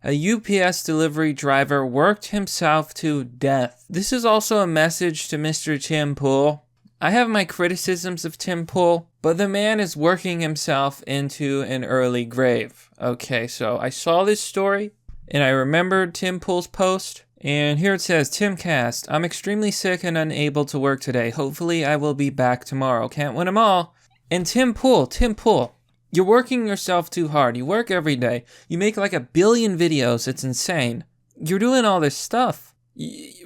A UPS delivery driver worked himself to death. This is also a message to Mr. Tim Pool. I have my criticisms of Tim Pool, but the man is working himself into an early grave. Okay, so I saw this story, and I remembered Tim Pool's post, and here it says, Timcast, I'm extremely sick and unable to work today. Hopefully I will be back tomorrow. Can't win them all. And Tim Pool, you're working yourself too hard. You work every day. You make like 1 billion videos. It's insane. You're doing all this stuff.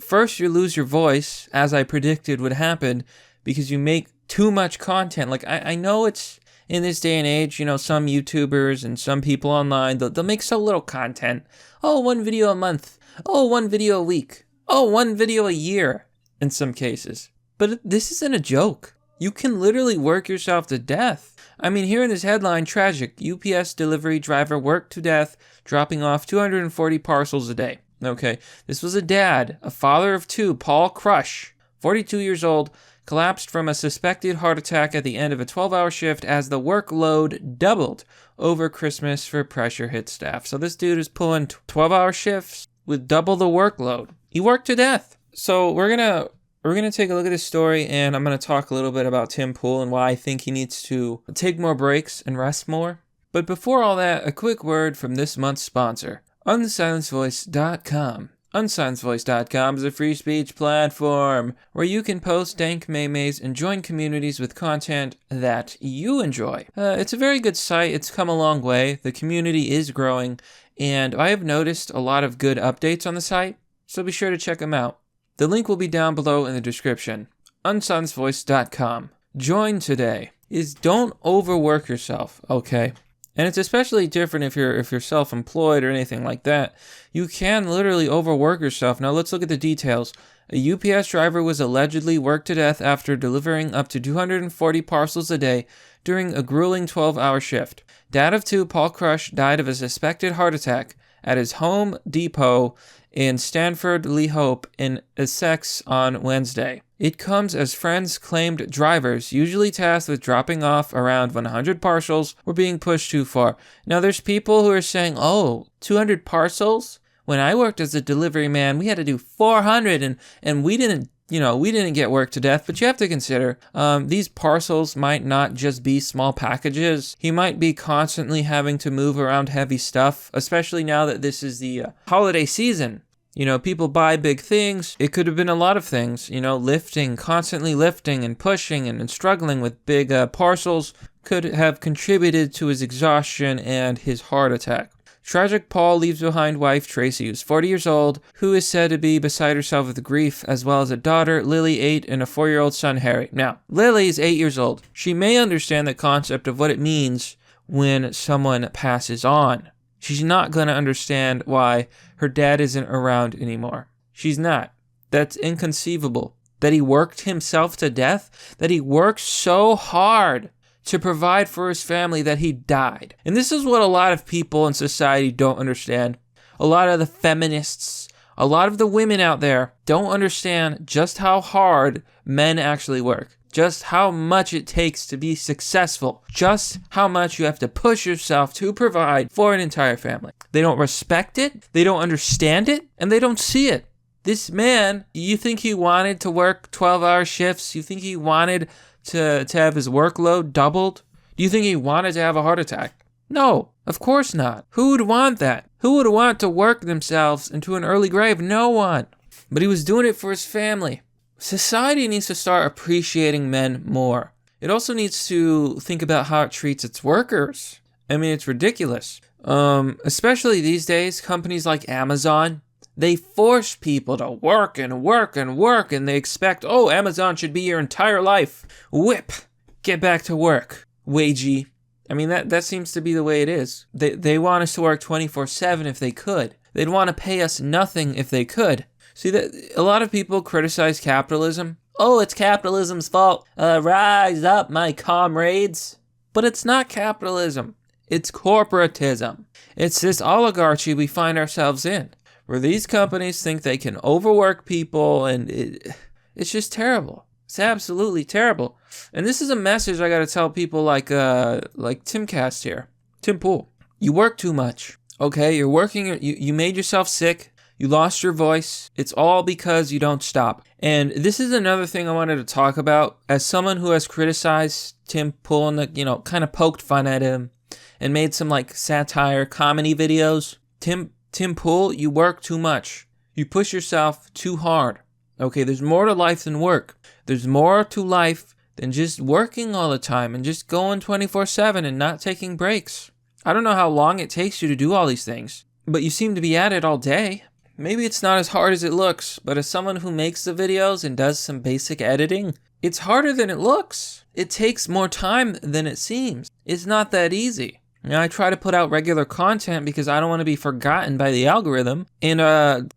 First, you lose your voice, as I predicted would happen, because you make too much content. Like, I know it's in this day and age, you know, some YouTubers and some people online, they'll make so little content. Oh, 1 video a month. Oh, 1 video a week. Oh, 1 video a year in some cases. But this isn't a joke. You can literally work yourself to death. I mean, here in this headline, tragic. UPS delivery driver worked to death, dropping off 240 parcels a day. Okay, this was a dad, a father of 2, Paul Crush, 42 years old, collapsed from a suspected heart attack at the end of a 12-hour shift as the workload doubled over Christmas for pressure-hit staff. So this dude is pulling 12-hour shifts with double the workload. He worked to death. So we're gonna take a look at this story, and I'm gonna talk a little bit about Tim Pool and why I think he needs to take more breaks and rest more. But before all that, a quick word from this month's sponsor, unsilencedvoice.com. Unsilencedvoice.com is a free speech platform where you can post dank memes and join communities with content that you enjoy. It's a very good site. It's come a long way. The community is growing, and I have noticed a lot of good updates on the site, so be sure to check them out. The link will be down below in the description. Unsilencedvoice.com. Join today. Don't overwork yourself, okay? And it's especially different if you're self-employed or anything like that. You can literally overwork yourself. Now let's look at the details. A UPS driver was allegedly worked to death after delivering up to 240 parcels a day during a grueling 12-hour shift. Dad of 2, Paul Crush, died of a suspected heart attack at his Home Depot in Stanford Lee Hope in Essex on Wednesday. It comes as friends claimed drivers, usually tasked with dropping off around 100 parcels, were being pushed too far. Now there's people who are saying, 200 parcels? When I worked as a delivery man, we had to do 400 and we didn't get worked to death. But you have to consider, these parcels might not just be small packages. He might be constantly having to move around heavy stuff, especially now that this is the holiday season. You know, people buy big things. It could have been a lot of things, constantly lifting and pushing and struggling with big parcels could have contributed to his exhaustion and his heart attack. Tragic Paul leaves behind wife Tracy, who's 40 years old, who is said to be beside herself with grief, as well as a daughter, Lily, 8, and a 4-year-old son, Harry. Now, Lily is 8 years old. She may understand the concept of what it means when someone passes on. She's not going to understand why her dad isn't around anymore. She's not. That's inconceivable. That he worked himself to death? That he worked so hard to provide for his family that he died. And this is what a lot of people in society don't understand. A lot of the feminists, a lot of the women out there don't understand just how hard men actually work. Just how much it takes to be successful. Just how much you have to push yourself to provide for an entire family. They don't respect it, they don't understand it, and they don't see it. This man, you think he wanted to work 12-hour shifts? You think he wanted to have his workload doubled? Do you think he wanted to have a heart attack? No, of course not. Who would want that? Who would want to work themselves into an early grave? No one. But he was doing it for his family. Society needs to start appreciating men more. It also needs to think about how it treats its workers. I mean, it's ridiculous. Especially these days, companies like Amazon, they force people to work and work and work, and they expect, Amazon should be your entire life. Whip. Get back to work. Wagey. I mean, that seems to be the way it is. They want us to work 24/7 if they could. They'd want to pay us nothing if they could. See, that a lot of people criticize capitalism. It's capitalism's fault. Rise up, my comrades. But it's not capitalism. It's corporatism. It's this oligarchy we find ourselves in, where these companies think they can overwork people, and it's just terrible. It's absolutely terrible. And this is a message I got to tell people like Timcast here. Tim Pool. You work too much. Okay, you're working, you made yourself sick, you lost your voice. It's all because you don't stop. And this is another thing I wanted to talk about. As someone who has criticized Tim Pool and, kind of poked fun at him and made some like satire comedy videos, Tim Pool, you work too much. You push yourself too hard. Okay, there's more to life than work. There's more to life than just working all the time and just going 24/7 and not taking breaks. I don't know how long it takes you to do all these things, but you seem to be at it all day. Maybe it's not as hard as it looks, but as someone who makes the videos and does some basic editing, it's harder than it looks. It takes more time than it seems. It's not that easy. I try to put out regular content because I don't want to be forgotten by the algorithm. And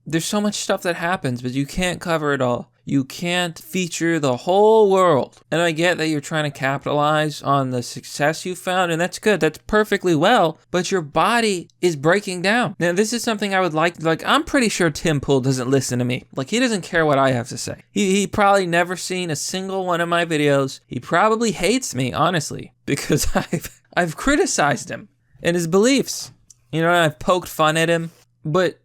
there's so much stuff that happens, but you can't cover it all. You can't feature the whole world. And I get that you're trying to capitalize on the success you found, and that's good. That's perfectly well, but your body is breaking down. Now, this is something I would like, I'm pretty sure Tim Pool doesn't listen to me. He doesn't care what I have to say. He probably never seen a single one of my videos. He probably hates me, honestly, because I've criticized him and his beliefs. I've poked fun at him. But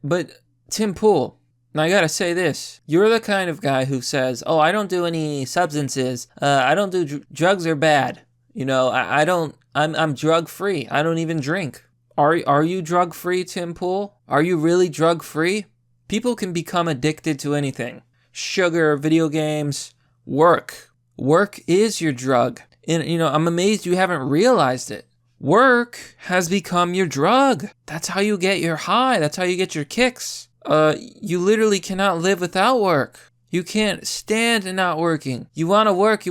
Tim Pool, now I gotta say this. You're the kind of guy who says, oh, I don't do any substances. I don't do drugs are bad. I'm drug free. I don't even drink. Are you drug free, Tim Pool? Are you really drug free? People can become addicted to anything. Sugar, video games, work. Work is your drug. And, I'm amazed you haven't realized it. Work has become your drug. That's how you get your high. That's how you get your kicks. You literally cannot live without work. You can't stand not working. You want to work.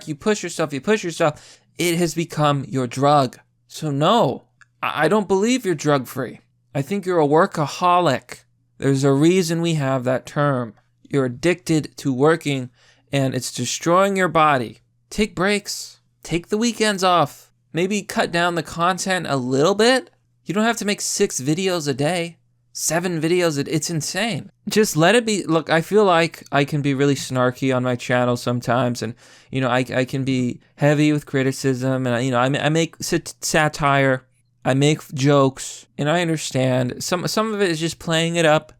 You push yourself. It has become your drug. So no, I don't believe you're drug free. I think you're a workaholic. There's a reason we have that term. You're addicted to working and it's destroying your body. Take breaks. Take the weekends off. Maybe cut down the content a little bit. You don't have to make 6 videos a day. 7 videos, it's insane. Just let it be. Look, I feel like I can be really snarky on my channel sometimes, and I can be heavy with criticism, and I make satire, I make jokes, and I understand some of it is just playing it up,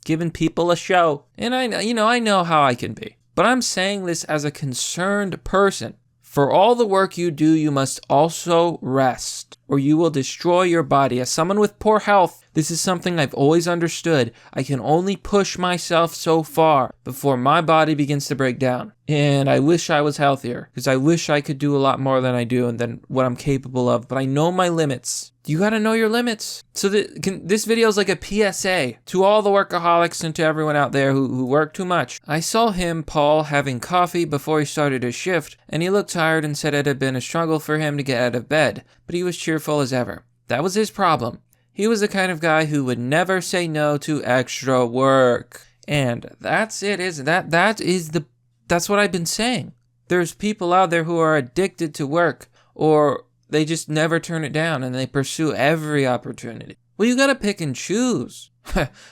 giving people a show, and I know how I can be. But I'm saying this as a concerned person. For all the work you do, you must also rest, or you will destroy your body. As someone with poor health, this is something I've always understood. I can only push myself so far before my body begins to break down. And I wish I was healthier, because I wish I could do a lot more than I do and than what I'm capable of. But I know my limits. You gotta know your limits. So this video is like a PSA to all the workaholics and to everyone out there who work too much. I saw Paul, having coffee before he started his shift, and he looked tired and said it had been a struggle for him to get out of bed, but he was cheerful as ever. That was his problem. He was the kind of guy who would never say no to extra work. And that's it, isn't that? That's what I've been saying. There's people out there who are addicted to work, or they just never turn it down and they pursue every opportunity. Well, you gotta pick and choose.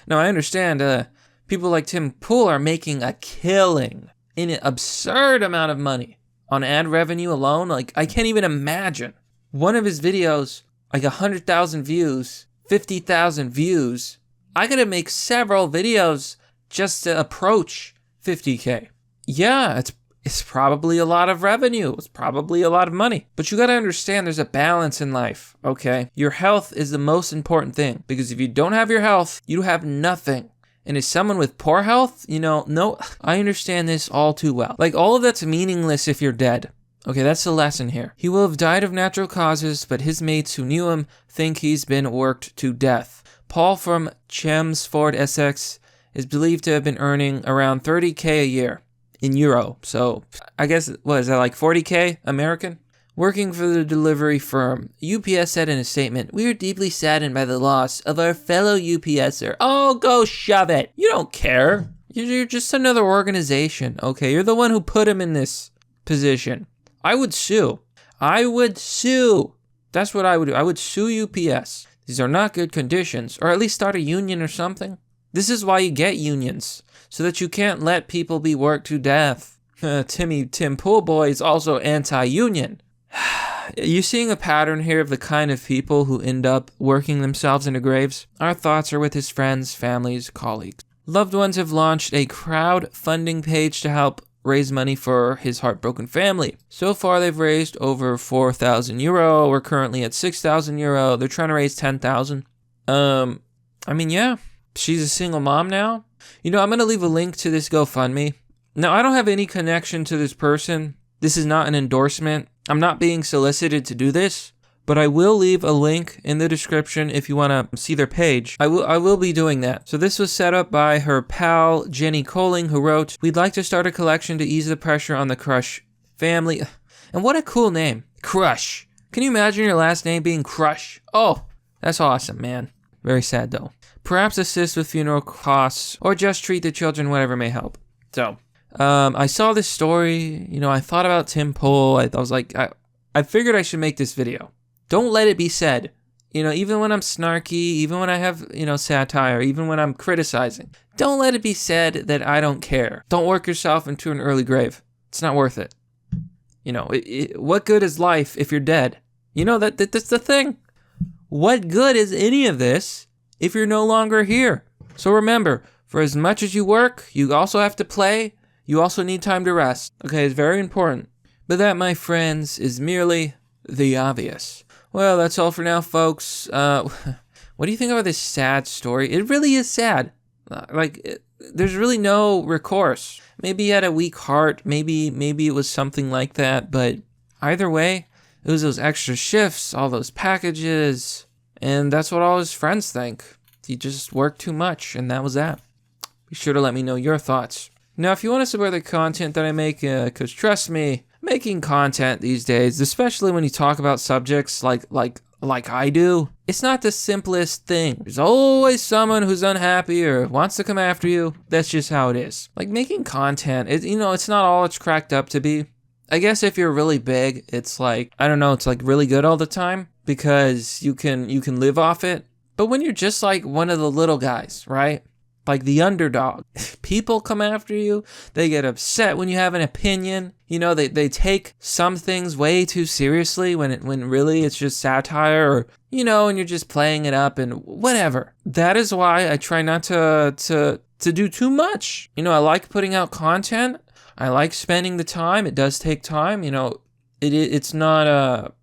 Now, I understand people like Tim Pool are making a killing, an absurd amount of money on ad revenue alone. I can't even imagine. One of his videos, 100,000 views, 50,000 views. I gotta make several videos just to approach 50K. Yeah, it's probably a lot of revenue. It's probably a lot of money. But you gotta understand there's a balance in life, okay? Your health is the most important thing, because if you don't have your health, you have nothing. And as someone with poor health, no, I understand this all too well. All of that's meaningless if you're dead. Okay, that's the lesson here. He will have died of natural causes, but his mates who knew him think he's been worked to death. Paul from Chelmsford, Essex, is believed to have been earning around 30K a year in euro. So I guess, what is that, 40K American? Working for the delivery firm, UPS said in a statement, "We are deeply saddened by the loss of our fellow UPSer." Oh, go shove it. You don't care. You're just another organization, okay? You're the one who put him in this position. I would sue. That's what I would do. I would sue UPS. These are not good conditions. Or at least start a union or something. This is why you get unions, so that you can't let people be worked to death. Tim Pool Boy is also anti-union. you seeing a pattern here of the kind of people who end up working themselves into graves? Our thoughts are with his friends, families, colleagues. Loved ones have launched a crowdfunding page to help raise money for his heartbroken family. So far, they've raised over 4,000 euro. We're currently at 6,000 euro. They're trying to raise 10,000. I mean, yeah, she's a single mom now. I'm going to leave a link to this GoFundMe. Now, I don't have any connection to this person. This is not an endorsement. I'm not being solicited to do this, but I will leave a link in the description if you want to see their page. I will be doing that. So this was set up by her pal, Jenny Coling, who wrote, "We'd like to start a collection to ease the pressure on the Crush family." And what a cool name. Crush. Can you imagine your last name being Crush? Oh, that's awesome, man. Very sad, though. Perhaps assist with funeral costs or just treat the children, whatever may help. So, I saw this story. I thought about Tim Pool. I was like, I figured I should make this video. Don't let it be said. Even when I'm snarky, even when I have, satire, even when I'm criticizing, don't let it be said that I don't care. Don't work yourself into an early grave. It's not worth it. What good is life if you're dead? That's the thing. What good is any of this if you're no longer here? So remember, for as much as you work, you also have to play. You also need time to rest. Okay, it's very important. But that, my friends, is merely the obvious. Well, that's all for now, folks. What do you think about this sad story? It really is sad. There's really no recourse. Maybe he had a weak heart. Maybe it was something like that. But either way, it was those extra shifts, all those packages, and that's what all his friends think. He just worked too much, and that was that. Be sure to let me know your thoughts. Now, if you want to support the content that I make, because trust me, making content these days, especially when you talk about subjects like I do, it's not the simplest thing. There's always someone who's unhappy or wants to come after you. That's just how it is. Making content, it's not all it's cracked up to be. I guess if you're really big, it's it's really good all the time because you can live off it. But when you're just one of the little guys, right? Like the underdog, people come after you. They get upset when you have an opinion. They take some things way too seriously when really it's just satire or, and you're just playing it up and whatever. That is why I try not to do too much. I like putting out content. I like spending the time. It does take time. It's not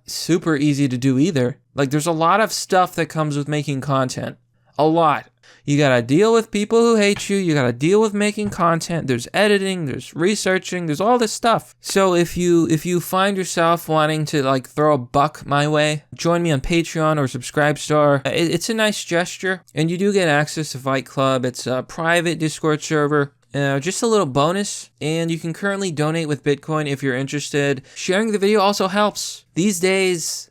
super easy to do either. There's a lot of stuff that comes with making content. A lot. You gotta deal with people who hate you. You gotta deal with making content. There's editing. There's researching. There's all this stuff. So if you find yourself wanting to throw a buck my way, join me on Patreon or Subscribestar. It's a nice gesture, and you do get access to Fight Club. It's a private Discord server. Just a little bonus, and you can currently donate with Bitcoin if you're interested. Sharing the video also helps. These days,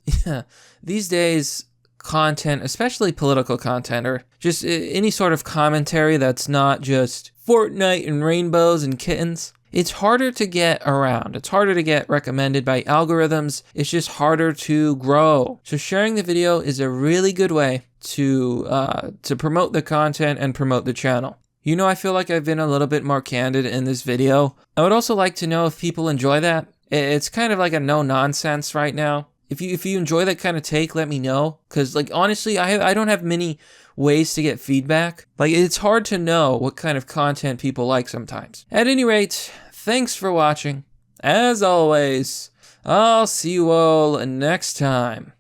content, especially political content, or just any sort of commentary that's not just Fortnite and rainbows and kittens, it's harder to get around. It's harder to get recommended by algorithms. It's just harder to grow. So sharing the video is a really good way to promote the content and promote the channel. I feel like I've been a little bit more candid in this video. I would also like to know if people enjoy that. It's kind of like a no-nonsense right now. If you enjoy that kind of take, let me know. Because, honestly, I don't have many ways to get feedback. It's hard to know what kind of content people like sometimes. At any rate, thanks for watching. As always, I'll see you all next time.